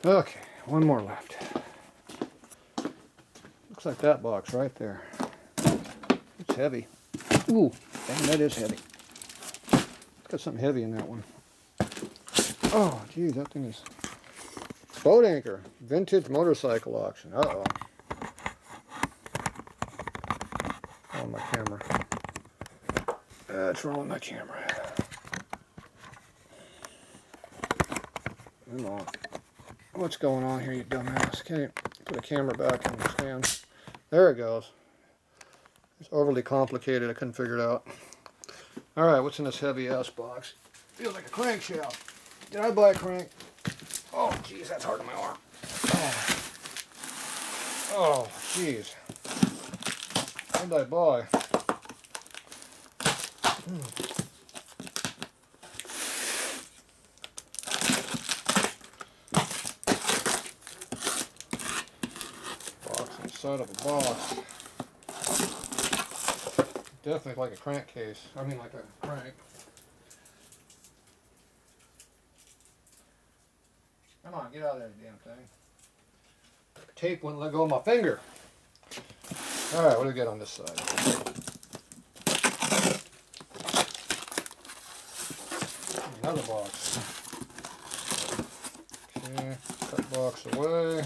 Okay, one more left. Looks like that box right there. It's heavy. Ooh, dang, that is heavy. It's got something heavy in that one. Oh, geez, that thing is... Boat anchor, vintage motorcycle auction. Uh-oh. On my camera. That's rolling my camera. Come on. What's going on here, you dumbass? Can't put a camera back in the stand. There it goes. It's overly complicated. I couldn't figure it out. Alright, what's in this heavy ass box? Feels like a crankshaft. Did I buy a crank? Oh, jeez, that's hard on my arm. Oh, jeez. What did I buy? Box inside of a box. Definitely like a crankcase. I mean, like a crank. Come on, get out of there, damn thing. Tape wouldn't let go of my finger. Alright, what do we get on this side? Another box. Okay, cut box away.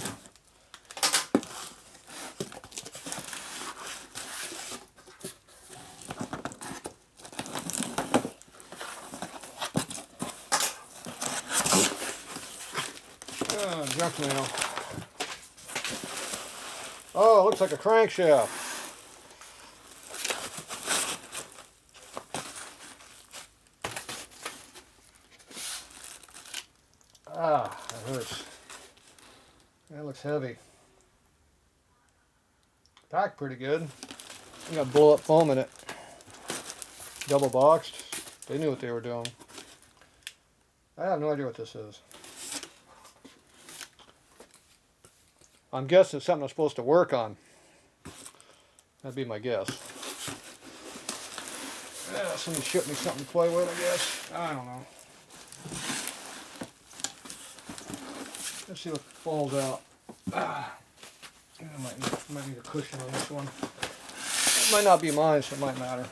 Junk mail. Oh, it looks like a crankshaft. Ah, that hurts. That looks heavy. Packed pretty good. You got blow up foam in it. Double boxed. They knew what they were doing. I have no idea what this is. I'm guessing it's something I'm supposed to work on. That'd be my guess. Yeah, somebody shipped me something to play with, I guess. I don't know. Let's see what falls out. I might need a cushion on this one. It might not be mine, so it might matter.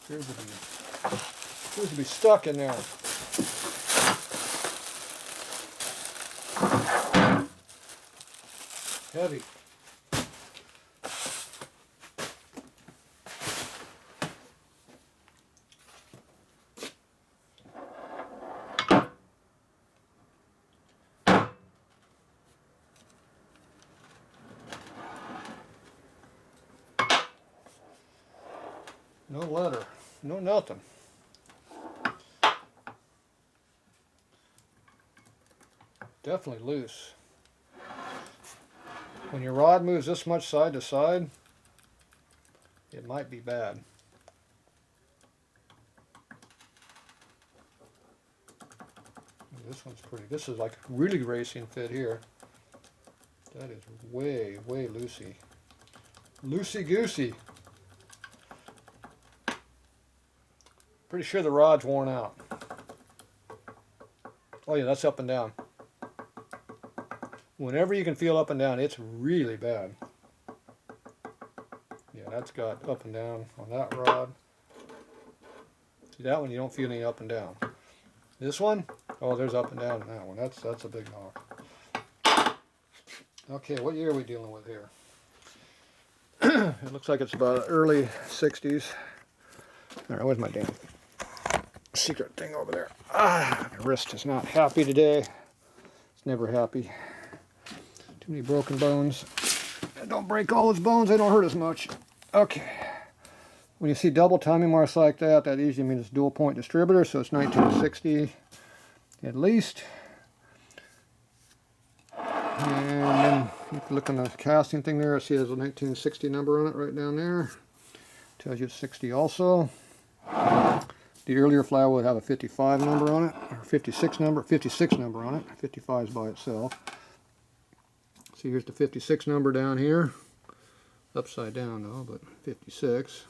Appears to be stuck in there. Heavy. No letter, no nothing. Definitely loose. When your rod moves this much side to side, it might be bad. This one's pretty. This is like really racing fit here. That is way, way loosey. Loosey-goosey. Pretty sure the rod's worn out. Oh yeah, that's up and down. Whenever you can feel up and down, it's really bad. Yeah, that's got up and down on that rod. See, that one you don't feel any up and down. This one, oh, there's up and down in that one. That's a big knock. Okay, what year are we dealing with here? It looks like it's about early 60s. All right, where's my damn secret thing over there? Ah, my wrist is not happy today. It's never happy. Too many broken bones. Don't break all those bones, they don't hurt as much. Okay. When you see double timing marks like that, that usually means it's dual point distributor, so it's 1960 at least. And then you can look on the casting thing there. I see there's a 1960 number on it right down there. Tells you it's 60 also. The earlier flywheel would have a 55 number on it, or 56 number on it. 55 is by itself. See, here's the 56 number down here. upside down though, but 56.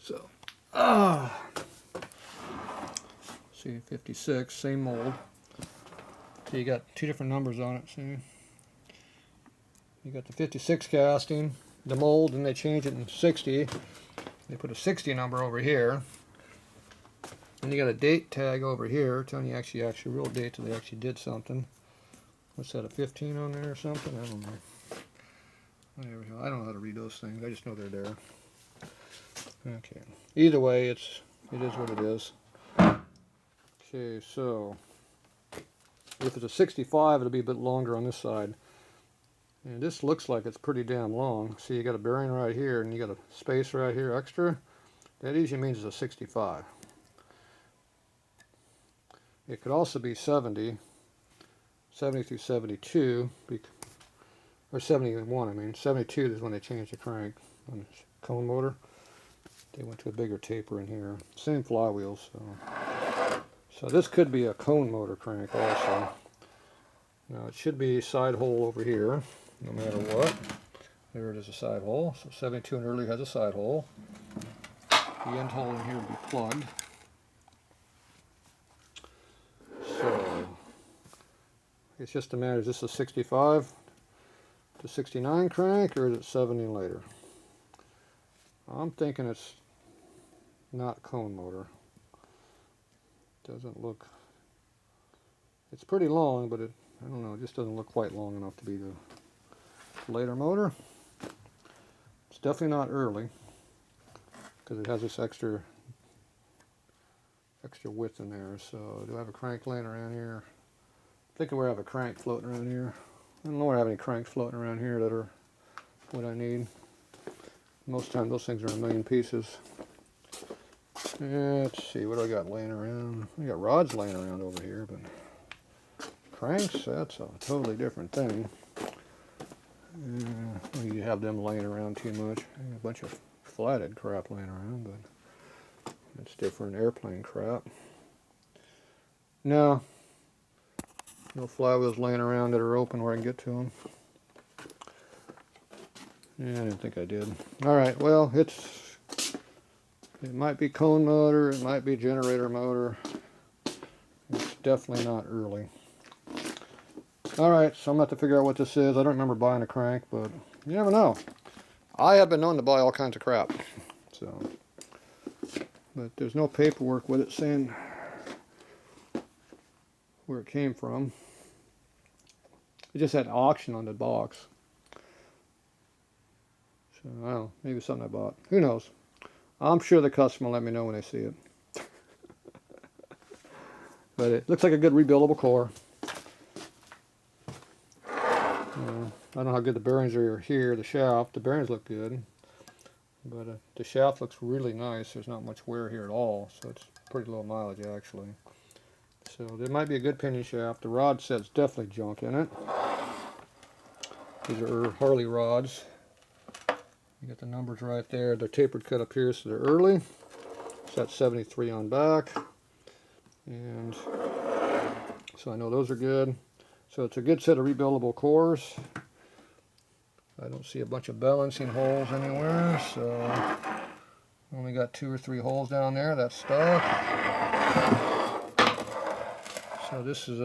So, see, 56, same mold. So you got two different numbers on it, see? You got the 56 casting, the mold, and they change it in 60. They put a 60 number over here. And you got a date tag over here telling you actually real date that they actually did something. What's that, a 15 on there or something? I don't know. Whatever. I don't know how to read those things. I just know they're there. Okay. Either way, it is what it is. Okay, so if it's a 65, it'll be a bit longer on this side. And this looks like it's pretty damn long. See, you got a bearing right here, and you got a space right here extra. That usually means it's a 65. It could also be 70 through 72, or 71, I mean. 72 is when they changed the crank on the cone motor. They went to a bigger taper in here. Same flywheel, so this could be a cone motor crank also. Now it should be side hole over here, no matter what. There it is, a side hole. So 72 and earlier has a side hole. The end hole in here would be plugged. So it's just a matter, is this a 65 to 69 crank, or is it 70 later? I'm thinking it's not cone motor. Doesn't look, it's pretty long, but I don't know, it just doesn't look quite long enough to be the later motor. It's definitely not early, because it has this extra width in there. So do I have a crank laying around here? I think we have a crank floating around here. I don't know where I have any cranks floating around here that are what I need. Most of the time those things are a million pieces. Let's see, what do I got laying around? I got rods laying around over here, but cranks, that's a totally different thing. You have them laying around too much. A bunch of flathead crap laying around, but it's different airplane crap. No flywheels laying around that are open where I can get to them. Yeah, I didn't think I did. Alright, well, it might be cone motor, it might be generator motor. It's definitely not early. Alright, so I'm going to have to figure out what this is. I don't remember buying a crank, but you never know. I have been known to buy all kinds of crap. So, but there's no paperwork with it saying where it came from. It just had auction on the box. So, I don't know, maybe something I bought. Who knows? I'm sure the customer will let me know when they see it. But it looks like a good rebuildable core. I don't know how good the bearings are here, the shaft. The bearings look good. But the shaft looks really nice. There's not much wear here at all, so it's pretty low mileage actually. So there might be a good pinion shaft. The rod set's definitely junk in it. These are Harley rods. You got the numbers right there. They're tapered cut up here, so they're early. So that's 73 on back. And so I know those are good. So it's a good set of rebuildable cores. I don't see a bunch of balancing holes anywhere, so only got 2 or 3 holes down there. That's stuck. So this is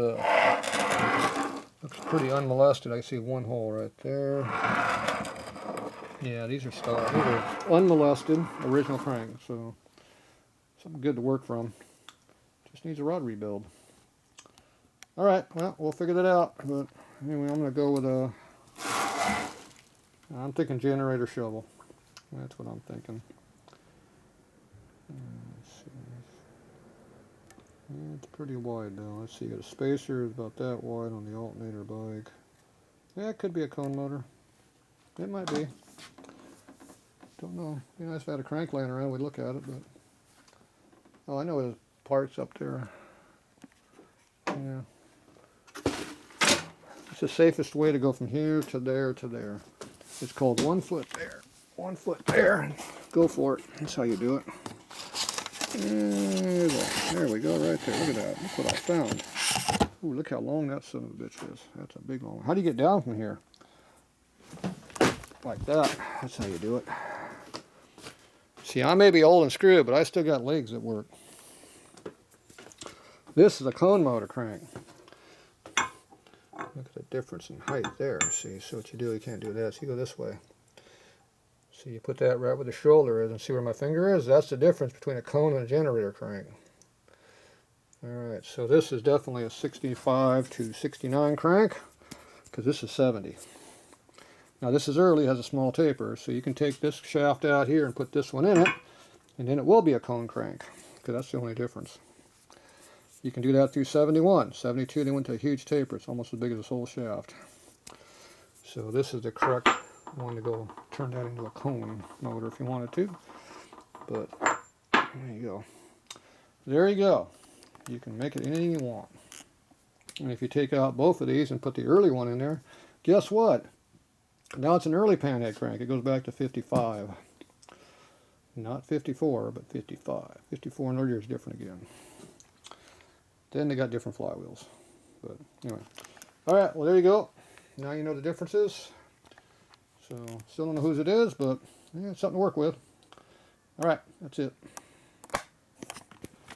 looks pretty unmolested. I see 1 hole right there. Yeah, these are stuck. These are unmolested, original crank, so something good to work from. Just needs a rod rebuild. Alright, well, we'll figure that out. But anyway, I'm going to go with I'm thinking generator shovel. That's what I'm thinking. Let's see. Yeah, it's pretty wide though. Let's see, you got a spacer about that wide on the alternator bike. Yeah, it could be a cone motor. It might be. Don't know. It'd be nice if I had a crank laying around, we'd look at it, but oh, I know there's parts up there. Yeah. It's the safest way to go from here to there to there. It's called 1 foot there, 1 foot there, and go for it. That's how you do it. There we go, right there. Look at that. Look what I found. Ooh, look how long that son of a bitch is. That's a big long one. How do you get down from here? like that. That's how you do it. See, I may be old and screwed, but I still got legs that work. This is a cone motor crank. Look at the difference in height there. See, so what you do, you can't do that. So you go this way. So you put that right where the shoulder is, and see where my finger is? That's the difference between a cone and a generator crank. Alright, so this is definitely a 65 to 69 crank, because this is 70. Now this is early, has a small taper, so you can take this shaft out here and put this one in it, and then it will be a cone crank, because that's the only difference. You can do that through 71. 72, they went to a huge taper. It's almost as big as this whole shaft. So this is the correct one to go turn that into a cone motor if you wanted to. But there you go. There you go. You can make it anything you want. And if you take out both of these and put the early one in there, guess what? Now it's an early panhead crank. It goes back to 55. Not 54, but 55. 54 and earlier is different again. Then they got different flywheels. But anyway. Alright, well there you go. Now you know the differences. So, still don't know whose it is, but yeah, it's something to work with. Alright, that's it.